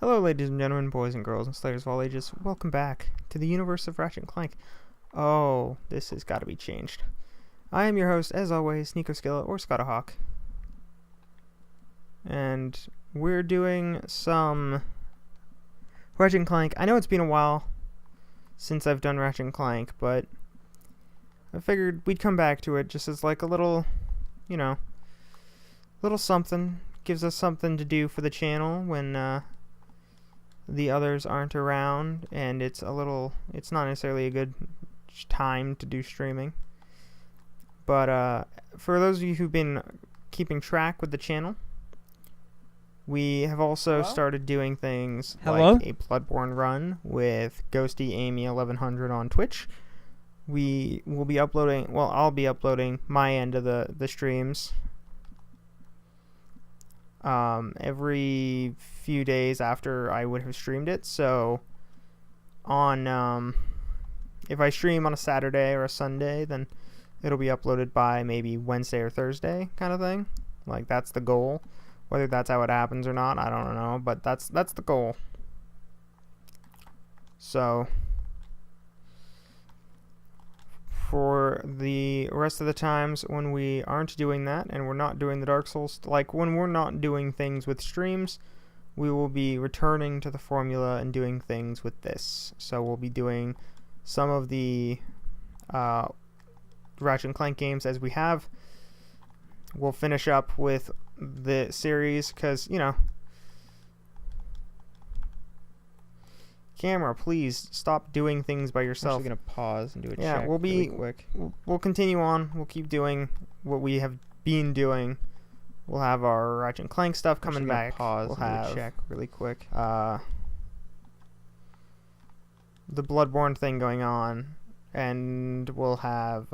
Hello, ladies and gentlemen, boys and girls, and slayers of all ages. Welcome back to the universe of Ratchet and Clank. Oh, this has got to be changed. I am your host, as always, Nico Skilla, or Scotahawk. And we're doing some Ratchet and Clank. I know it's been a while since I've done Ratchet and Clank, but I figured we'd come back to it just as like a little, little something. Gives us something to do for the channel when, the others aren't around, and it's not necessarily a good time to do streaming. But for those of you who've been keeping track with the channel, we have also started doing things like a Bloodborne run with Ghosty Amy 1100 on Twitch. We will be uploading, I'll be uploading my end of the streams every few days after I would have streamed it. So on if I stream on a Saturday or a Sunday, then it'll be uploaded by maybe Wednesday or Thursday kind of thing. Like, that's the goal. Whether that's how it happens or not, I don't know, but that's the goal. So for the rest of the times when we aren't doing that and we're not doing the Dark Souls, like when we're not doing things with streams, we will be returning to the formula and doing things with this. So we'll be doing some of the Ratchet and Clank games as we have. We'll finish up with the series because, camera, please stop doing things by yourself. I'm just gonna pause and do a check really quick. We'll continue on. We'll keep doing what we have been doing. We'll have our Ratchet and Clank stuff coming back. Pause we'll and have do a check really quick. the Bloodborne thing going on, and we'll have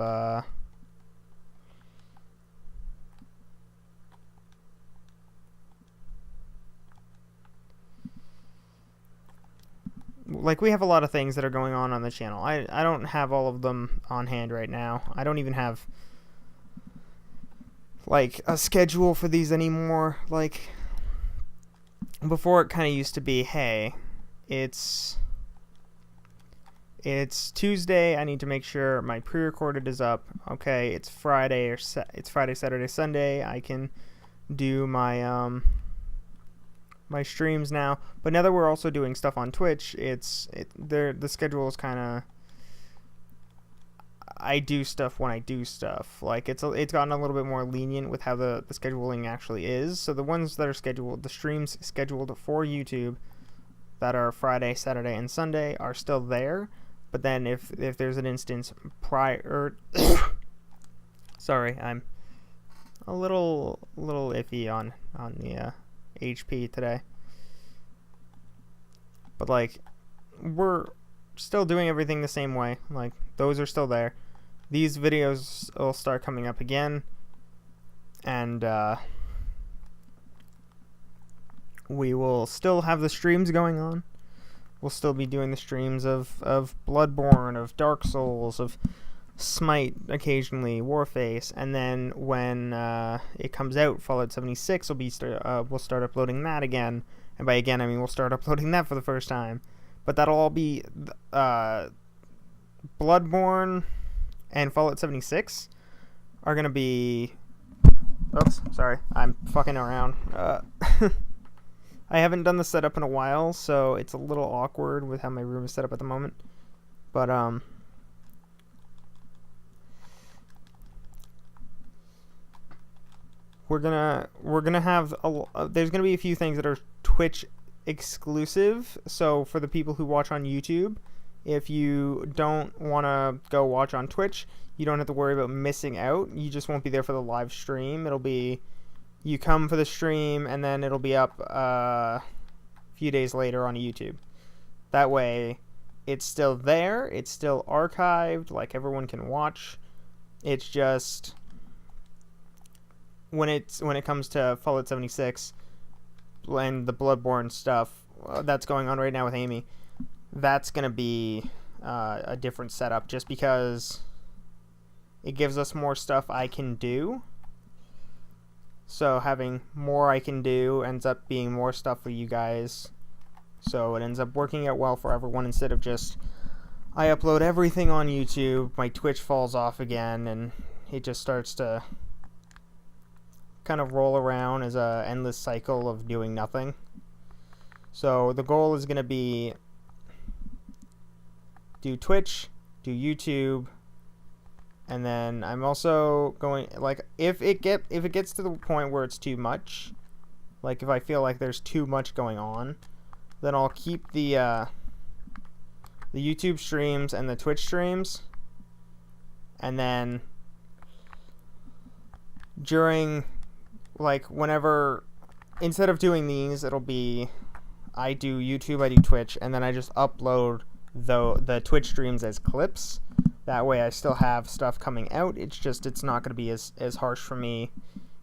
like, we have a lot of things that are going on the channel. I don't have all of them on hand right now. I don't even have like a schedule for these anymore. Like, before, it kind of used to be, hey, it's Tuesday, I need to make sure my pre-recorded is up. Okay, it's Friday, or it's Friday, Saturday, Sunday, I can do my my streams now. But now that we're also doing stuff on Twitch, the schedule is kind of, I do stuff when I do stuff. Like, it's gotten a little bit more lenient with how the scheduling actually is. So the ones that are scheduled, the streams scheduled for YouTube that are Friday, Saturday, and Sunday are still there. But then if there's an instance prior, sorry, I'm a little iffy on the HP today. But, like, we're still doing everything the same way. Like, those are still there. These videos will start coming up again, and we will still have the streams going on. We'll still be doing the streams of Bloodborne, of Dark Souls, of Smite occasionally, Warface, and then when it comes out, Fallout 76 will we'll start uploading that again, and by again I mean we'll start uploading that for the first time. But that'll all be Bloodborne and Fallout 76 are gonna be. Oops, sorry, I'm fucking around. I haven't done the setup in a while, so it's a little awkward with how my room is set up at the moment. But we're gonna have there's gonna be a few things that are Twitch exclusive. So for the people who watch on YouTube, if you don't want to go watch on Twitch, you don't have to worry about missing out. You just won't be there for the live stream. It'll be, you come for the stream and then it'll be up a few days later on YouTube. That way it's still there, it's still archived, like, everyone can watch. It's just when it comes to Fallout 76 and the Bloodborne stuff that's going on right now with Amy, that's going to be a different setup, just because it gives us more stuff I can do. So having more I can do ends up being more stuff for you guys So it ends up working out well for everyone instead of just I upload everything on YouTube, my Twitch falls off again, and it just starts to kind of roll around as a endless cycle of doing nothing. So the goal is going to be do Twitch, do YouTube, and then I'm also going, like, if it gets to the point where it's too much, like if I feel like there's too much going on, then I'll keep the YouTube streams and the Twitch streams, and then during, like, whenever, instead of doing these, it'll be I do YouTube, I do Twitch, and then I just upload the Twitch streams as clips. That way I still have stuff coming out. It's just it's not going to be as harsh for me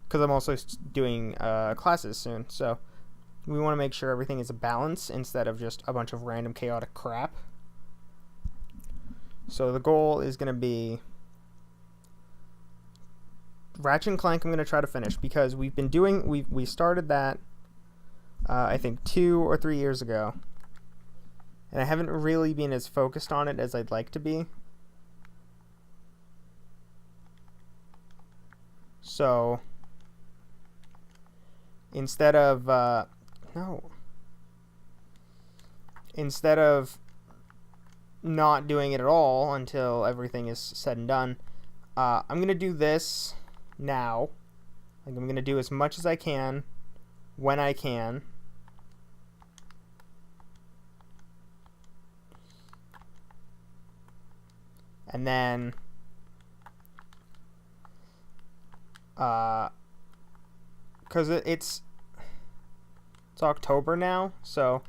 because I'm also doing classes soon. So we want to make sure everything is a balance instead of just a bunch of random chaotic crap. So the goal is going to be Ratchet & Clank. I'm going to try to finish because we've been doing, we started that I think 2 or 3 years ago, and I haven't really been as focused on it as I'd like to be. So instead of not doing it at all until everything is said and done, I'm gonna do this now. Like, I'm gonna do as much as I can when I can. And then because it's October now, so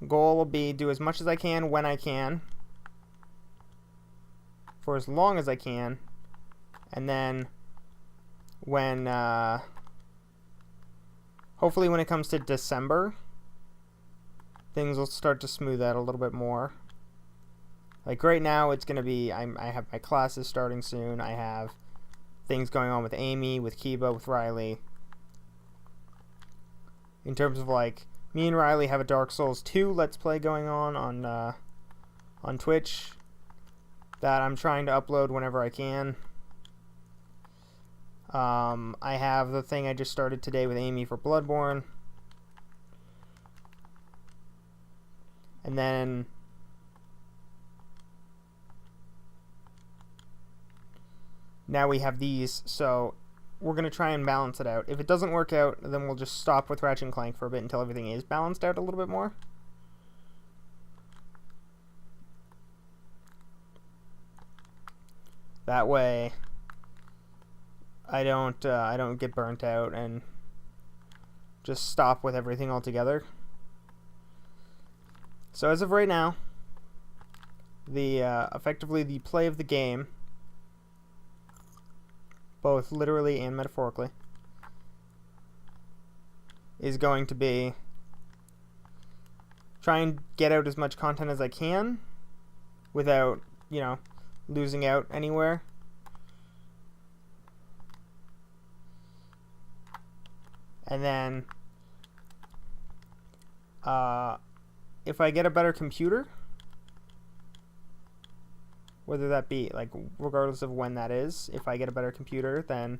goal will be do as much as I can when I can for as long as I can, and then when hopefully when it comes to December, things will start to smooth out a little bit more. Like right now it's gonna be I have my classes starting soon. I have things going on with Amy, with Kiba, with Riley. In terms of, like, me and Riley have a Dark Souls 2 Let's Play going on Twitch that I'm trying to upload whenever I can. I have the thing I just started today with Amy for Bloodborne. And then now we have these, so we're going to try and balance it out. If it doesn't work out, then we'll just stop with Ratchet & Clank for a bit until everything is balanced out a little bit more. That way I don't get burnt out and just stop with everything altogether. So as of right now, the effectively the play of the game, both literally and metaphorically, is going to be try and get out as much content as I can without, you know, losing out anywhere. And then if I get a better computer, whether that be, like, regardless of when that is, if I get a better computer, then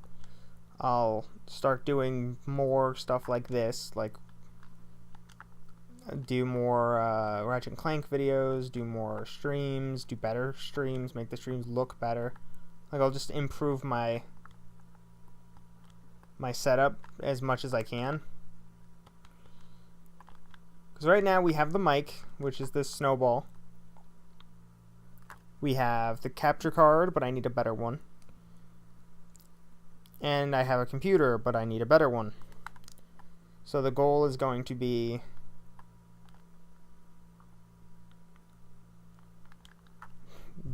I'll start doing more stuff like this, like do more Ratchet & Clank videos, do more streams, do better streams, make the streams look better. Like, I'll just improve my setup as much as I can. Because right now we have the mic, which is this Snowball. We have the capture card, but I need a better one. And I have a computer, but I need a better one. So the goal is going to be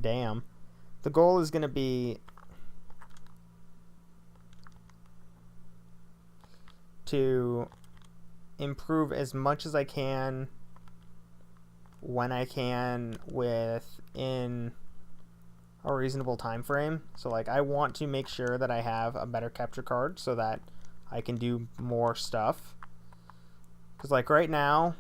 the goal is going to be to improve as much as I can when I can within a reasonable time frame. So, like, I want to make sure that I have a better capture card so that I can do more stuff. Because, like, right now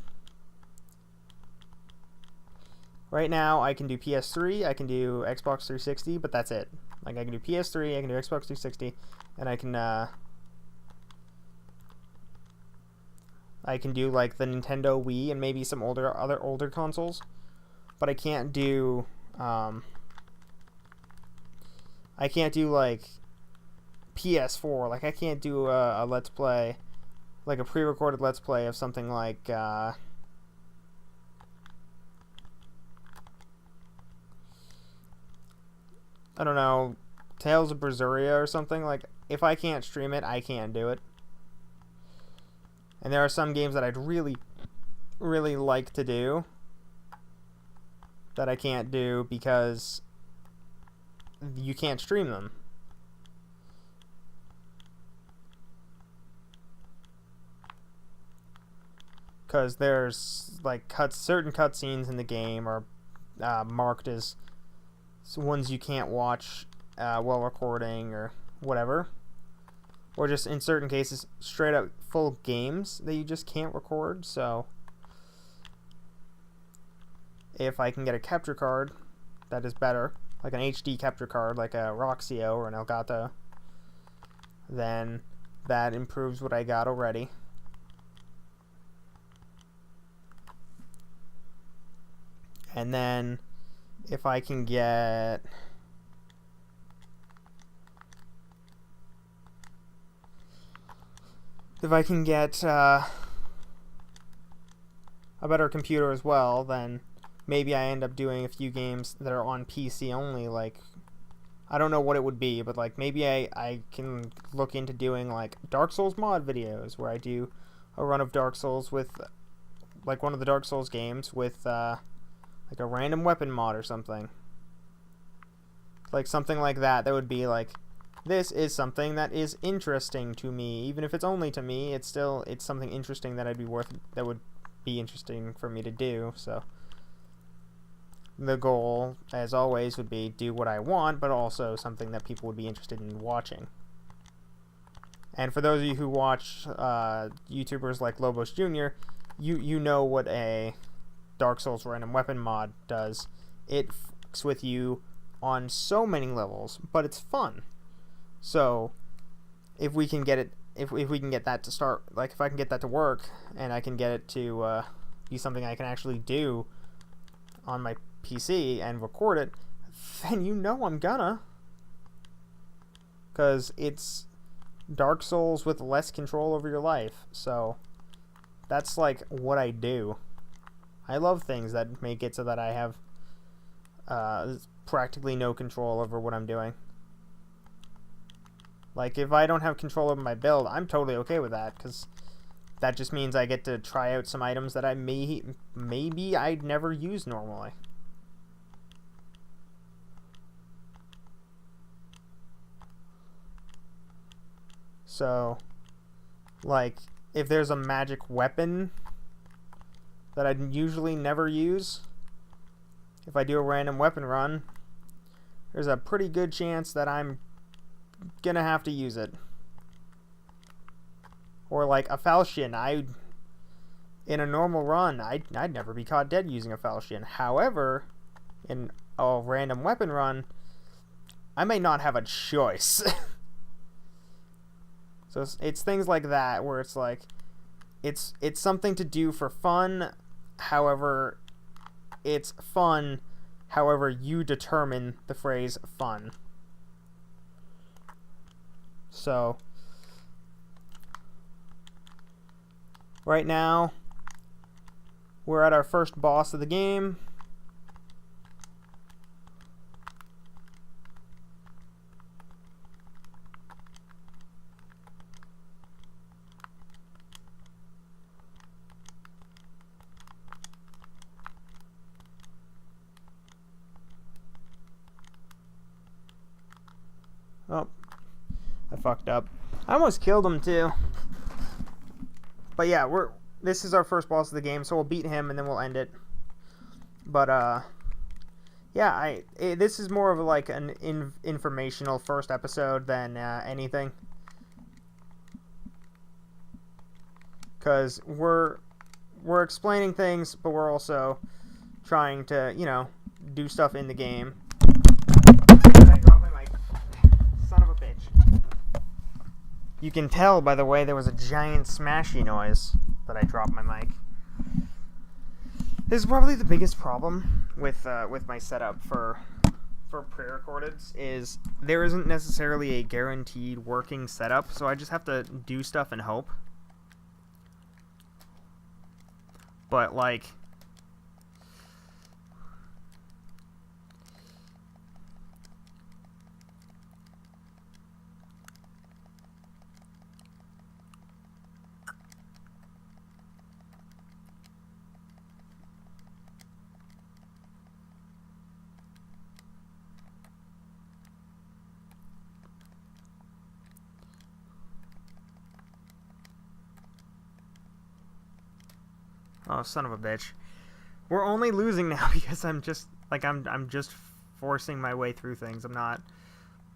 Right now, I can do PS3, I can do Xbox 360, but that's it. Like, I can do PS3, I can do Xbox 360, and I can do, like, the Nintendo Wii and maybe some other older consoles. But I can't do, like, PS4. Like, I can't do a Let's Play, like a pre-recorded Let's Play of something like, I don't know, Tales of Berseria or something. Like, if I can't stream it, I can't do it. And there are some games that I'd really, really like to do that I can't do because you can't stream them. Because there's, like, certain cutscenes in the game are marked as ones you can't watch while recording or whatever, or just in certain cases straight up full games that you just can't record. So if I can get a capture card that is better, like an HD capture card, like a Roxio or an Elgato, then that improves what I got already. And then if I can get a better computer as well, then maybe I end up doing a few games that are on PC only. Like, I don't know what it would be, but like maybe I can look into doing like Dark Souls mod videos where I do a run of Dark Souls with like one of the Dark Souls games with like a random weapon mod or something. Like something like that. That would be like, this is something that is interesting to me. Even if it's only to me, it's something interesting that that would be interesting for me to do. So the goal, as always, would be do what I want, but also something that people would be interested in watching. And for those of you who watch YouTubers like Lobos Jr., you know what a Dark Souls random weapon mod does. It fucks with you on so many levels, but it's fun. So if we can get it, if we can get that to start, like if I can get that to work and I can get it to be something I can actually do on my PC and record it, then you know I'm gonna, because it's Dark Souls with less control over your life. So that's like what I do. I love things that make it so that I have practically no control over what I'm doing. Like, if I don't have control over my build, I'm totally okay with that, because that just means I get to try out some items that I maybe I'd never use normally. So, like, if there's a magic weapon that I'd usually never use, if I do a random weapon run, there's a pretty good chance that I'm gonna have to use it. Or like a falchion, in a normal run, I'd never be caught dead using a falchion. However, in a random weapon run, I may not have a choice. So it's things like that where it's like, it's something to do for fun. However, it's fun. However, you determine the phrase fun. So right now, we're at our first boss of the game. Oh, I fucked up. I almost killed him too. But yeah, this is our first boss of the game, so we'll beat him and then we'll end it. But yeah, this is more of like an informational first episode than anything, because we're explaining things, but we're also trying to, you know, do stuff in the game. I dropped my mic. Son of a bitch. You can tell by the way there was a giant smashy noise that I dropped my mic. This is probably the biggest problem with my setup for pre-recordeds is there isn't necessarily a guaranteed working setup, so I just have to do stuff and hope. But like, oh, son of a bitch. We're only losing now because I'm just forcing my way through things. I'm not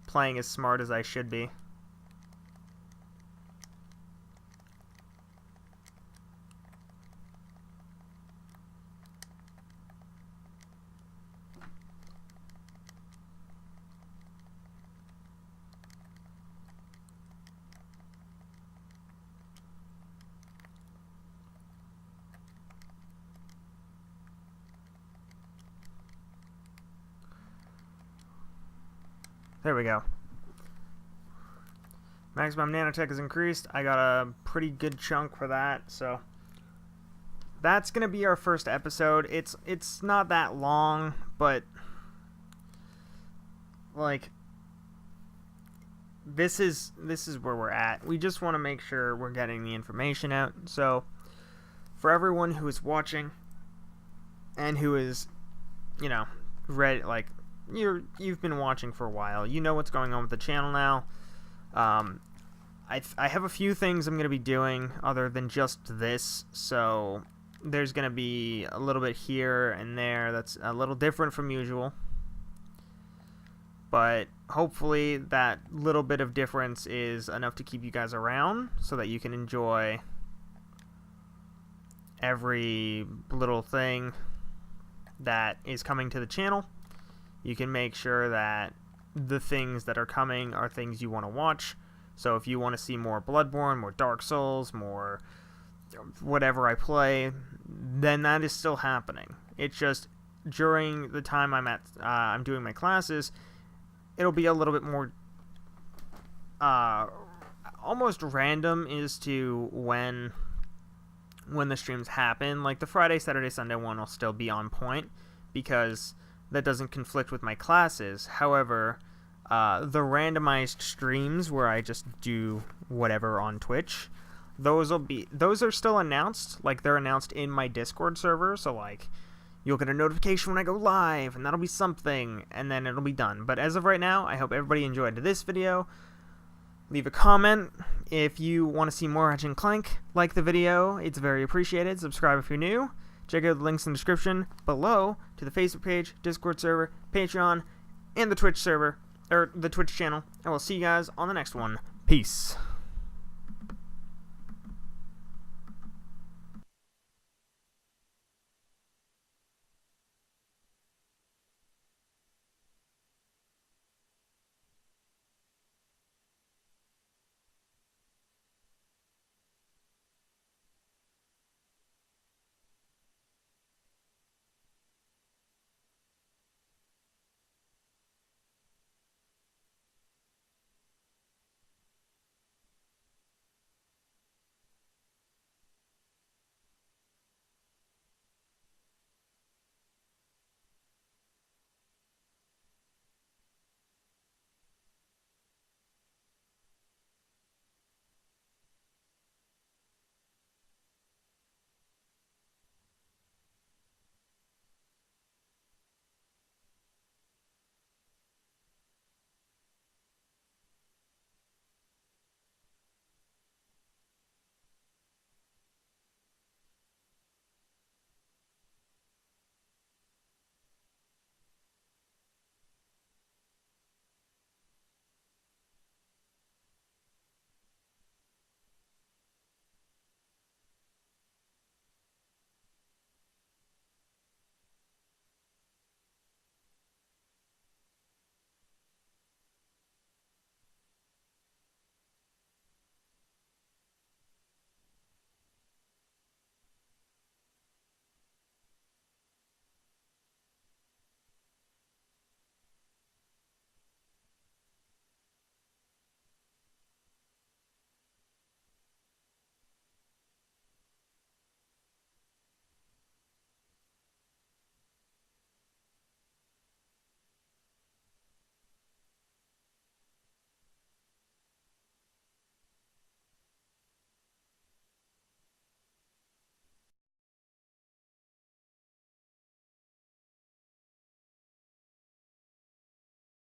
playing as smart as I should be. There we go. Maximum nanotech is increased. I got a pretty good chunk for that, so that's gonna be our first episode. It's not that long, but like this is where we're at. We just want to make sure we're getting the information out. So for everyone who is watching and who is, you know, ready, like you've been watching for a while, you know what's going on with the channel now. I have a few things I'm going to be doing other than just this, so there's going to be a little bit here and there that's a little different from usual, but hopefully that little bit of difference is enough to keep you guys around so that you can enjoy every little thing that is coming to the channel. You can make sure that the things that are coming are things you want to watch. So if you want to see more Bloodborne, more Dark Souls, more whatever I play, then that is still happening. It's just during the time I'm doing my classes, it'll be a little bit more almost random as to when the streams happen. Like the Friday, Saturday, Sunday one will still be on point because that doesn't conflict with my classes. However, the randomized streams where I just do whatever on Twitch, those are still announced. Like they're announced in my Discord server, so like you'll get a notification when I go live, and that'll be something, and then it'll be done. But as of right now, I hope everybody enjoyed this video. Leave a comment if you want to see more Ratchet & Clank. Like the video, it's very appreciated. Subscribe if you're new. Check out the links in the description below to the Facebook page, Discord server, Patreon, and the Twitch server, or the Twitch channel. And we'll see you guys on the next one. Peace.